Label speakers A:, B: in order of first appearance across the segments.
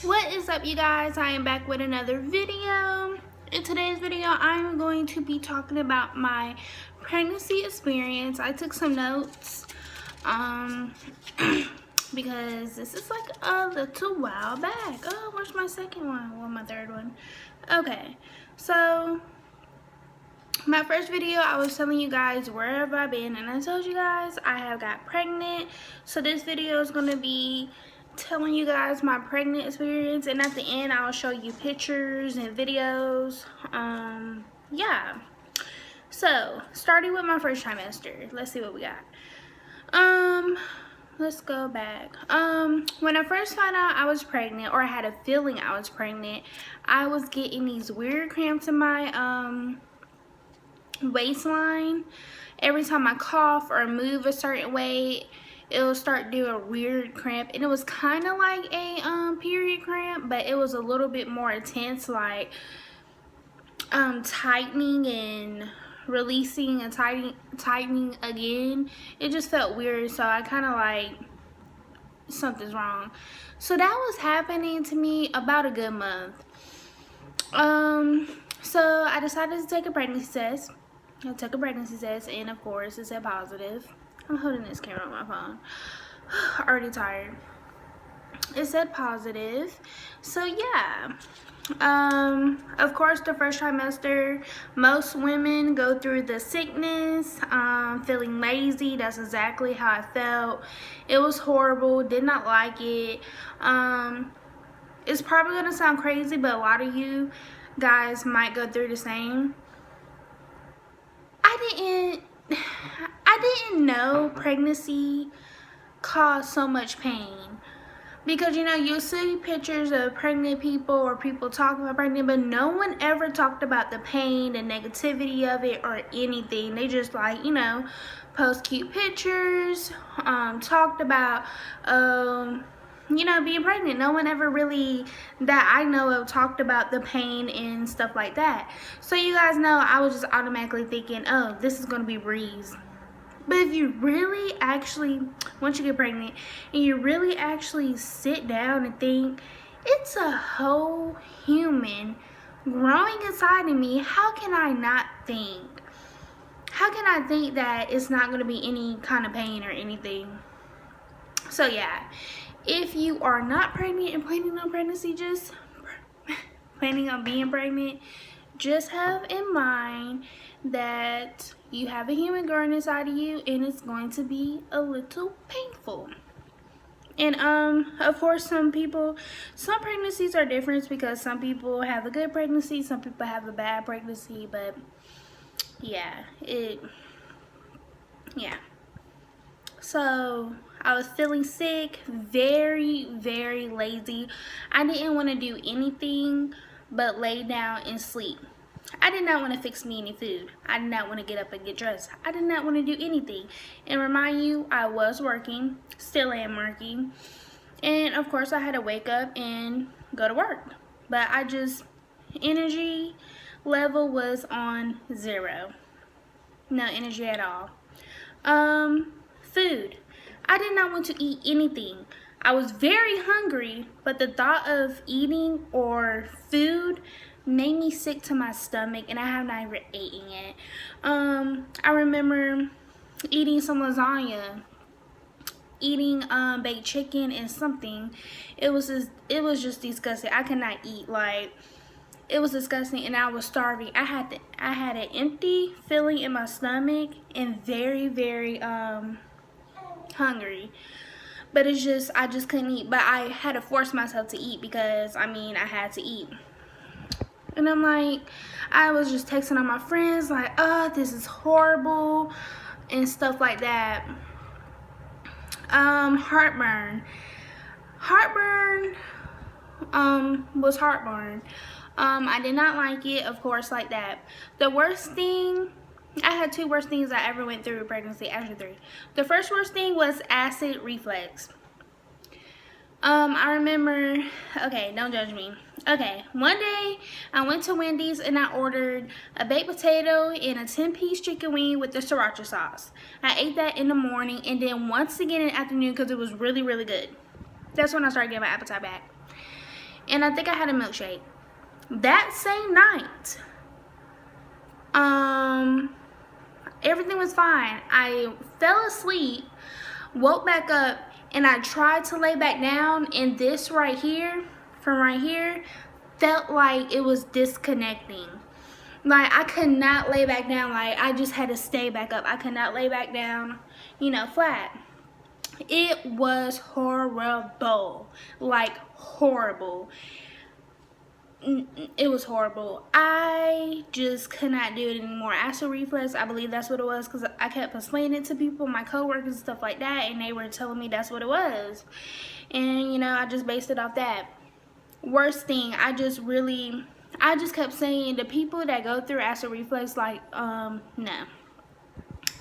A: What is up, you guys? I am back with another video. In today's video, I'm going to be talking about my pregnancy experience. I took some notes because this is like a little while back. Oh, where's my second one? Well, my third one. Okay, so my first video, I was telling you guys where have I been, and I told you guys I have got pregnant. So this video is going to be telling you guys my pregnant experience, and at the end I'll show you pictures and videos. Yeah, so starting with my first trimester, let's see what we got. Let's go back. When I first found out I was pregnant, or I had a feeling I was pregnant, I was getting these weird cramps in my waistline. Every time I cough or move a certain way, it'll start doing a weird cramp, and it was kind of like a period cramp, but it was a little bit more intense, like tightening and releasing and tightening again. It just felt weird, so I kind of like something's wrong. So that was happening to me about a good month. So I decided to take a pregnancy test. I took a pregnancy test, and of course it said positive. I'm holding this camera on my phone. Already tired. It said positive. So yeah. Of course, the first trimester, most women go through the sickness, feeling lazy. That's exactly how I felt. It was horrible. Did not like it. It's probably gonna sound crazy, but a lot of you guys might go through the same. I didn't know pregnancy caused so much pain, because you know, you'll see pictures of pregnant people or people talking about pregnant, but no one ever talked about the pain, the negativity of it, or anything. They just, like, you know, post cute pictures, talked about you know, being pregnant. No one ever really, that I know of, talked about the pain and stuff like that. So you guys know, I was just automatically thinking, oh, this is gonna be breeze. But if you really actually, once you get pregnant, and you really actually sit down and think, it's a whole human growing inside of me, how can I not think? How can I think that it's not gonna be any kind of pain or anything? So yeah, if you are not pregnant and planning on pregnancy, just planning on being pregnant, just have in mind that you have a human growing inside of you, and it's going to be a little painful. And of course, some pregnancies are different, because some people have a good pregnancy, some people have a bad pregnancy. But yeah, so I was feeling sick, very, very lazy. I didn't want to do anything but lay down and sleep. I did not want to fix me any food. I did not want to get up and get dressed. I did not want to do anything. And remind you, I was working, still am working. And of course, I had to wake up and go to work. But energy level was on 0. No energy at all. Food. I did not want to eat anything. I was very hungry, but the thought of eating or food made me sick to my stomach, and I have not even eaten it. I remember eating some lasagna, eating baked chicken and something. It was just disgusting. I could not eat. Like, it was disgusting, and I was starving. I had an empty feeling in my stomach, and very, very hungry. But I just couldn't eat. But I had to force myself to eat, because I mean, I had to eat. And I'm like, I was just texting on my friends like, oh, this is horrible and stuff like that. Heartburn was heartburn. I did not like it, of course, like that. The worst thing, I had 2 worst things I ever went through with pregnancy, actually 3. The first worst thing was acid reflux. I remember, okay, don't judge me. Okay, one day I went to Wendy's and I ordered a baked potato and a 10-piece chicken wing with the sriracha sauce. I ate that in the morning, and then once again in the afternoon, because it was really, really good. That's when I started getting my appetite back. and I think I had a milkshake. That same night, everything was fine. I fell asleep, woke back up, and I tried to lay back down, and this right here, from right here, felt like it was disconnecting. Like, I could not lay back down. Like, I just had to stay back up. I could not lay back down, you know, flat. It was horrible. Like, horrible. It was horrible. I just could not do it anymore. Acid reflux, I believe that's what it was, because I kept explaining it to people, my coworkers and stuff like that, and they were telling me that's what it was. And, you know, I just based it off that. Worst thing, I just kept saying, the people that go through acid reflux, like, no.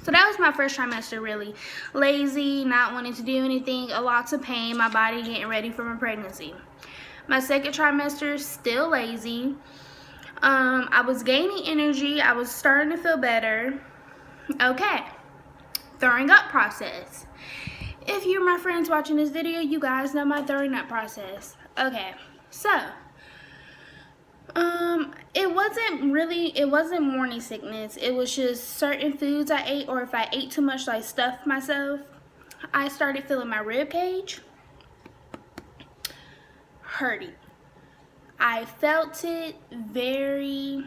A: So that was my first trimester, really. Lazy, not wanting to do anything, a lot of pain, my body getting ready for my pregnancy. My second trimester, still lazy. I was gaining energy. I was starting to feel better. Okay, throwing up process. If you're my friends watching this video, you guys know my throwing up process. Okay, so it wasn't morning sickness. It was just certain foods I ate, or if I ate too much, like stuffed myself. I started feeling my rib cage hurting. I felt it very,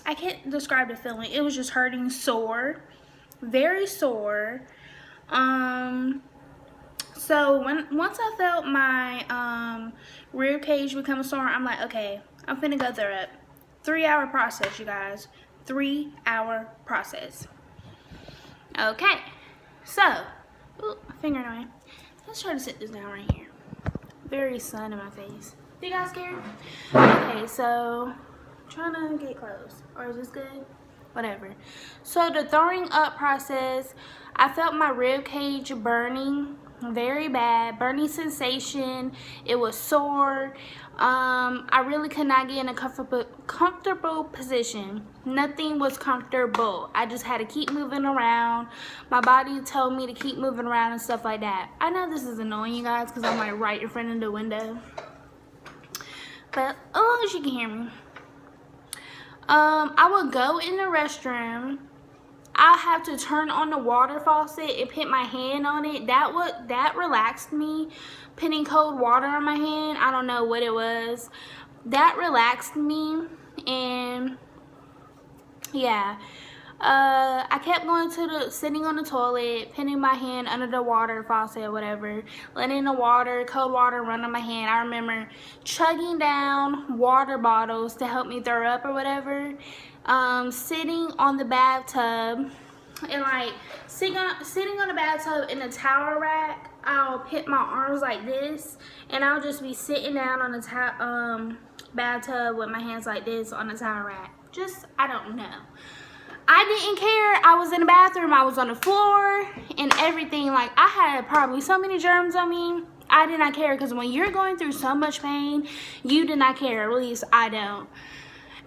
A: I can't describe the feeling. It was just hurting, sore, very sore. So once I felt my rib cage become sore, I'm like, okay, I'm finna go through it. 3-hour process, you guys. 3-hour process. Okay, so, ooh, my finger annoying. Let's try to sit this down right here. Very sun in my face. You guys scared? Okay, so I'm trying to get close. Or is this good? Whatever. So the throwing up process, I felt my rib cage burning very bad, burning sensation. It was sore. I really could not get in a comfortable position. Nothing was comfortable. I just had to keep moving around. My body told me to keep moving around and stuff like that. I know this is annoying, you guys, because I'm like right in front of the window. But as long as you can hear me. I would go in the restroom. I have to turn on the water faucet and put my hand on it. That relaxed me. Putting cold water on my hand, I don't know what it was. That relaxed me, and yeah. I kept going to sitting on the toilet, putting my hand under the water faucet or whatever, letting the water, cold water run on my hand. I remember chugging down water bottles to help me throw up or whatever. Sitting on the bathtub and like sitting on the bathtub in the towel rack. I'll put my arms like this, and I'll just be sitting down on the bathtub with my hands like this on the towel rack. Just, I don't know. I didn't care. I was in the bathroom. I was on the floor and everything. Like, I had probably so many germs on me. I did not care, because when you're going through so much pain, you do not care. At least I don't.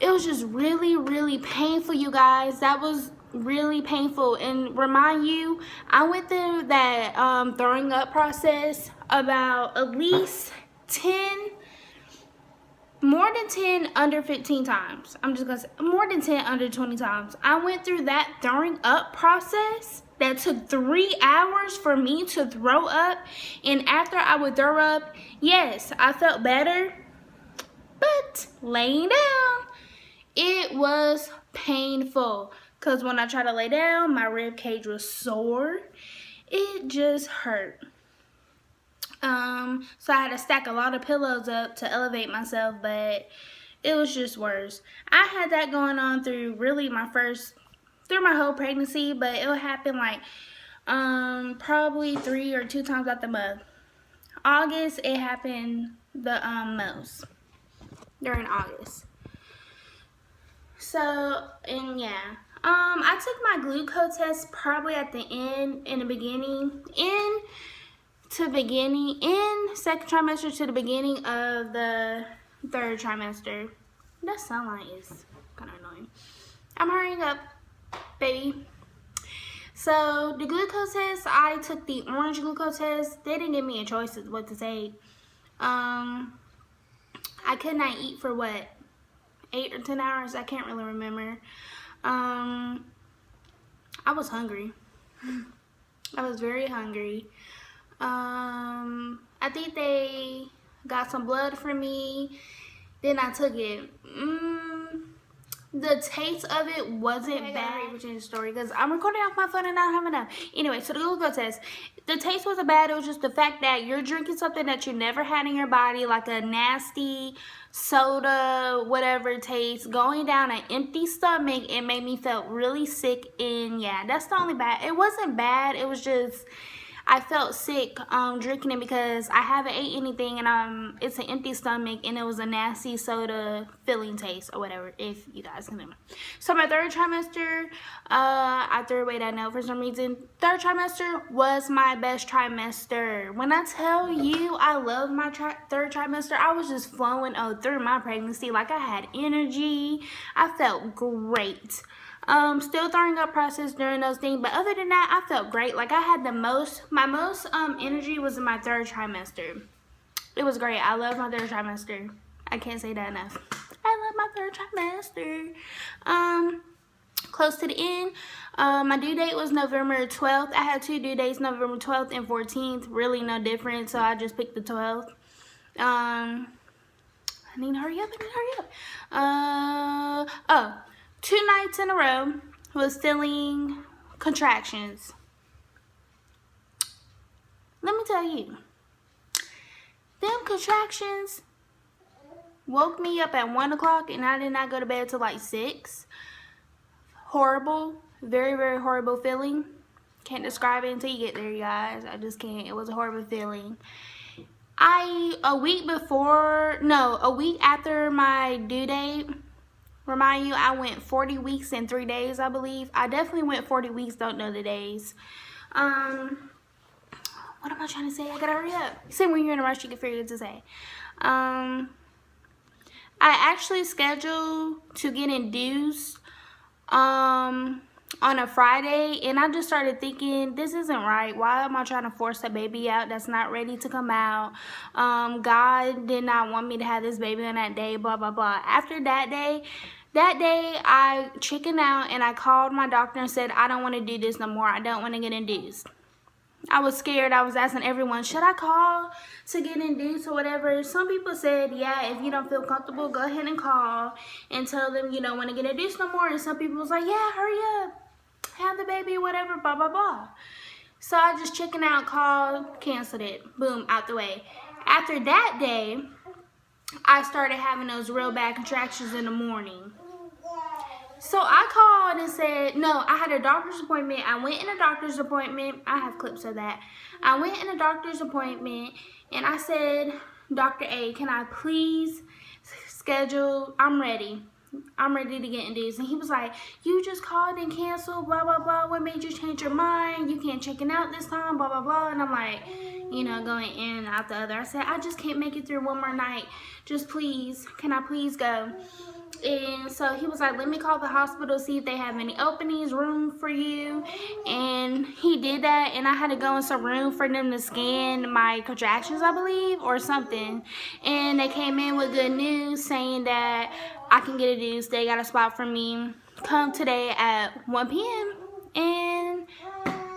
A: It was just really, really painful, you guys. That was really painful. And remind you, I went through that throwing up process about at least 10, more than 10 under 15 times. I'm just gonna say more than 10 under 20 times. I went through that throwing up process that took 3 hours for me to throw up. And after I would throw up, yes, I felt better, but laying down, it was painful. Because when I tried to lay down, my rib cage was sore. It just hurt. So I had to stack a lot of pillows up to elevate myself, but it was just worse. I had that going on through really through my whole pregnancy, but it would happen like probably 3 or 2 times out the month. August, it happened the most during August. So, and yeah. I took my glucose test probably at the end, in the beginning, in second trimester to the beginning of the third trimester. That sunlight is kind of annoying. I'm hurrying up, baby. So the glucose test, I took the orange glucose test. They didn't give me a choice of what to take. I could not eat for what, 8 or 10 hours? I can't really remember. I was hungry. I was very hungry. I think they got some blood from me. Then I took it. The taste of it wasn't bad, which is the story, because I'm recording off my phone and I don't have enough. Anyway, so the glucose test. The taste wasn't bad. It was just the fact that you're drinking something that you never had in your body, like a nasty soda, whatever taste, going down an empty stomach. It made me feel really sick, and yeah, that's the only bad. It wasn't bad. It was just I felt sick drinking it because I haven't ate anything, and it's an empty stomach, and it was a nasty soda filling taste or whatever, if you guys can remember. So my third trimester, I threw away that note for some reason. Third trimester was my best trimester. When I tell you I love my third trimester, I was just flowing through my pregnancy. Like, I had energy. I felt great. Still throwing up process during those things, but other than that, I felt great. Like, I had my most energy was in my third trimester. It was great. I love my third trimester. I can't say that enough. I love my third trimester. Close to the end, my due date was November 12th. I had 2 due dates, November 12th and 14th. Really no difference, so I just picked the 12th. I need to hurry up. 2 nights in a row was feeling contractions. Let me tell you, them contractions woke me up at 1 o'clock, and I did not go to bed till like 6. Horrible, very, very horrible feeling. Can't describe it until you get there, you guys. I just can't. It was a horrible feeling. A week after my due date, remind you, I went 40 weeks and 3 days, I believe. I definitely went 40 weeks, don't know the days. What am I trying to say? I gotta hurry up. See, when you're in a rush, you can figure it to say. I actually scheduled to get induced on a Friday, and I just started thinking, this isn't right. Why am I trying to force a baby out that's not ready to come out? God did not want me to have this baby on that day, blah, blah, blah. After that day, I chickened out, and I called my doctor and said, I don't want to do this no more. I don't want to get induced. I was scared. I was asking everyone, should I call to get induced or whatever? Some people said, yeah, if you don't feel comfortable, go ahead and call and tell them you don't want to get induced no more. And some people was like, yeah, hurry up, have the baby, whatever, blah, blah, blah. So I just chickened out, called, canceled it, boom, out the way. After that day, I started having those real bad contractions in the morning. So I called and said, no, I had a doctor's appointment. I went in a doctor's appointment. I have clips of that. I went in a doctor's appointment, and I said, Dr. A, can I please schedule? I'm ready. I'm ready to get induced. And he was like, you just called and canceled, blah, blah, blah. What made you change your mind? You can't chicken out this time, blah, blah, blah. And I'm like, you know, going in and out the other. I said, I just can't make it through one more night. Just please, can I please go? And so he was like, let me call the hospital, see if they have any openings, room for you. And he did that, and I had to go in some room for them to scan my contractions, I believe, or something. And they came in with good news saying that I can get induced. They got a spot for me. Come today at 1 p.m. And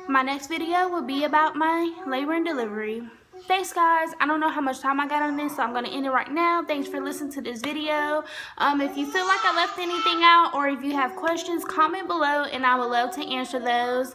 A: my next video will be about my labor and delivery. Thanks, guys. I don't know how much time I got on this, so I'm going to end it right now. Thanks for listening to this video. If you feel like I left anything out, or if you have questions, comment below, and I would love to answer those.